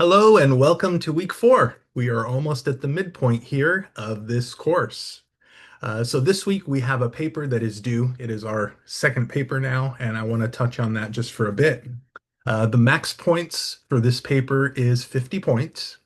Hello and welcome to week 4. We are almost at the midpoint here of this course. So this week we have a paper that is due. It is our second paper now, and I want to touch on that just for a bit. The max points for this paper is 50 points.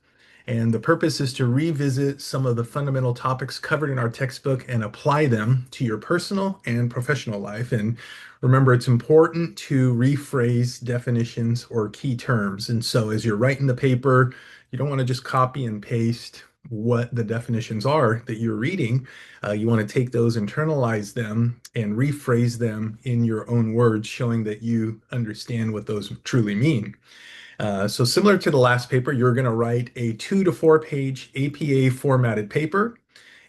And the purpose is to revisit some of the fundamental topics covered in our textbook and apply them to your personal and professional life. And remember, it's important to rephrase definitions or key terms. And so as you're writing the paper, you don't want to just copy and paste what the definitions are that you're reading. You want to take those, internalize them, and rephrase them in your own words, showing that you understand what those truly mean. So similar to the last paper, you're going to write a 2 to 4 page APA formatted paper,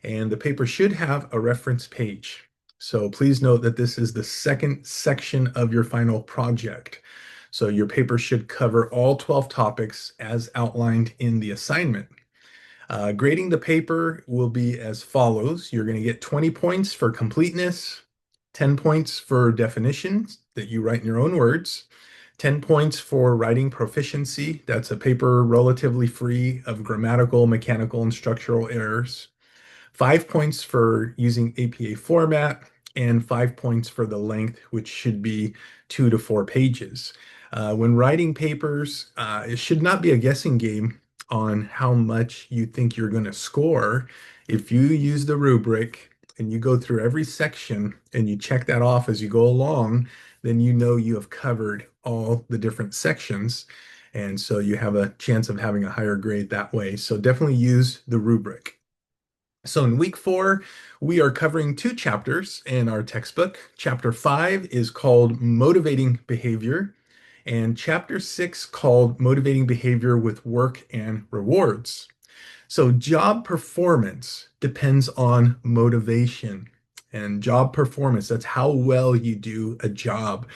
and the paper should have a reference page. So please note that this is the second section of your final project. So your paper should cover all 12 topics as outlined in the assignment. Grading the paper will be as follows. You're going to get 20 points for completeness, 10 points for definitions that you write in your own words, 10 points for writing proficiency. That's a paper relatively free of grammatical, mechanical, and structural errors. 5 points for using APA format, and 5 points for the length, which should be 2 to 4 pages. When writing papers, it should not be a guessing game on how much you think you're going to score. If you use the rubric and you go through every section and you check that off as you go along, then you know you have covered all the different sections. And so you have a chance of having a higher grade that way. So definitely use the rubric. So in week 4, we are covering 2 chapters in our textbook. Chapter 5 is called Motivating Behavior, and chapter 6 called Motivating Behavior with Work and Rewards. So job performance depends on motivation. And job performance, that's how well you do a job,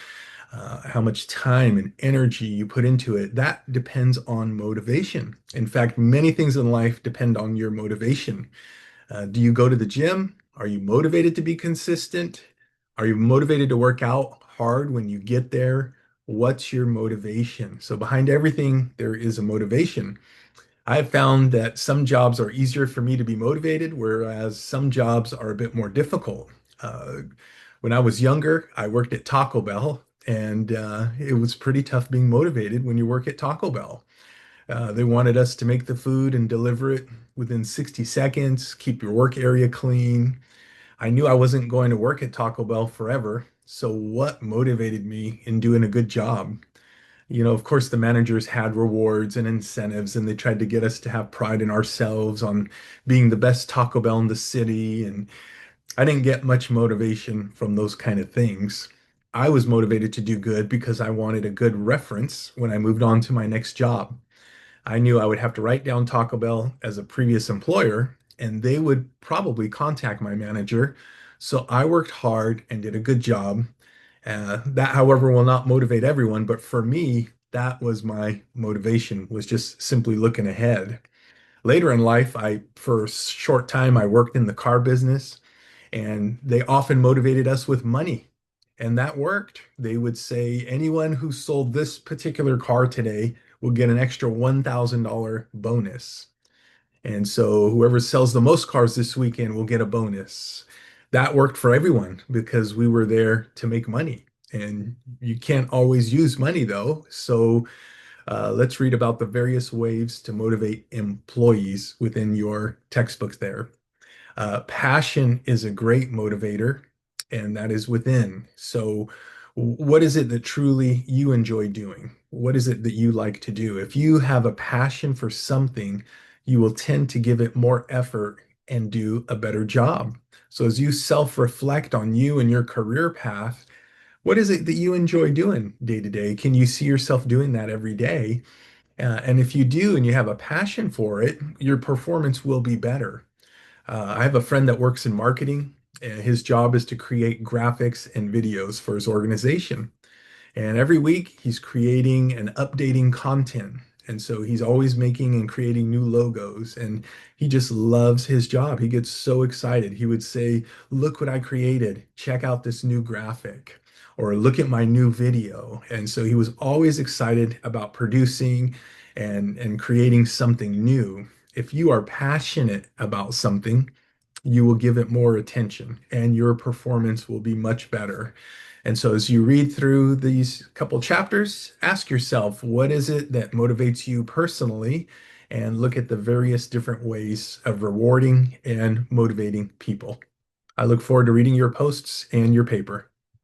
how much time and energy you put into it. That depends on motivation. In fact, many things in life depend on your motivation. Do you go to the gym? Are you motivated to be consistent? Are you motivated to work out hard when you get there? What's your motivation? So behind everything, there is a motivation. I have found that some jobs are easier for me to be motivated, whereas some jobs are a bit more difficult. Uh, when I was younger, I worked at Taco Bell, and it was pretty tough being motivated when you work at Taco Bell. They wanted us to make the food and deliver it within 60 seconds, keep your work area clean. I knew I wasn't going to work at Taco Bell forever. So, what motivated me in doing a good job? Of course, the managers had rewards and incentives, and they tried to get us to have pride in ourselves on being the best Taco Bell in the city. And I didn't get much motivation from those kind of things. I was motivated to do good because I wanted a good reference when I moved on to my next job. I knew I would have to write down Taco Bell as a previous employer, and they would probably contact my manager. So I worked hard and did a good job. That, however, will not motivate everyone, but for me, that was my motivation, was just simply looking ahead. Later in life, for a short time, I worked in the car business, and they often motivated us with money. And that worked. They would say, anyone who sold this particular car today will get an extra $1,000 bonus. And so whoever sells the most cars this weekend will get a bonus. That worked for everyone because we were there to make money. And you can't always use money though. So let's read about the various ways to motivate employees within your textbooks there. Passion is a great motivator, and that is within. So, what is it that truly you enjoy doing? What is it that you like to do? If you have a passion for something, you will tend to give it more effort and do a better job. So, as you self-reflect on you and your career path, what is it that you enjoy doing day to day? Can you see yourself doing that every day? And if you do and you have a passion for it, your performance will be better. I have a friend that works in marketing, and his job is to create graphics and videos for his organization. And every week he's creating and updating content. And so he's always making and creating new logos. And he just loves his job. He gets so excited. He would say, "Look what I created. Check out this new graphic." Or look at my new video. And so he was always excited about producing and creating something new. If you are passionate about something, you will give it more attention and your performance will be much better. And so, as you read through these couple chapters, ask yourself, what is it that motivates you personally? And look at the various different ways of rewarding and motivating people. I look forward to reading your posts and your paper.